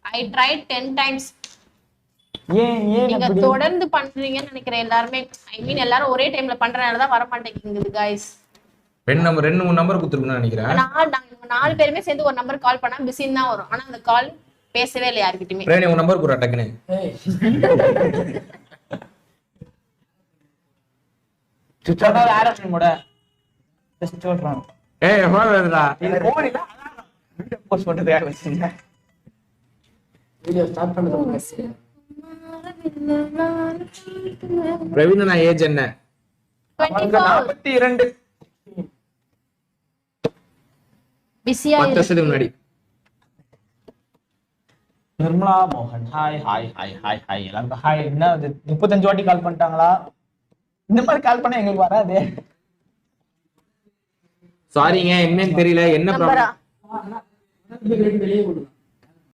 I tried 10 times. நீங்க தொடர்ந்து பண்றீங்கன்னு நினைக்கிறேன் எல்லாருமே. ஐ மீன் எல்லாரும் ஒரே டைம்ல பண்றனால தான் வர மாட்டேங்குது guys. ரெண்டு 3 நம்பர் கொடுத்துருக்கணும்னு நினைக்கிறேன். நாங்க 4 பேருமே சேர்ந்து ஒரு நம்பர் கால் பண்ணா பிஸின்னு தான் வரும். ஆனா அந்த கால் பேசவே இல்லை யார்கிட்டயுமே. பிரேனி உன் நம்பர் குறா டக்குனு. சுத்தமா வேற ஃப்ரெண்டோட ஜஸ்ட் சொல்றான். ஏய் ஃபோன் வருதுடா. இது போன் இல்ல வீடியோ போஸ்ட் பண்றதுக்காக வச்சிருங்க. வீடியோ ஸ்டார்ட் பண்ணுங்க. பிரவீன் நான் ஏஜ் என்ன? 42. பிஸியா 10 வருஷத்துக்கு முன்னாடி. நிர்மலா மோகன் hi hi hi hi hi எல்லாரும் ஹாய். என்ன 35 வாட்டி கால் பண்ணிட்டாங்களா? இந்த மாதிரி கால் பண்ணா எங்களுக்கு வராது. சாரிங்க என்னன்னு தெரியல என்ன ப்ராப்ளம். வெளியே கொடுங்க.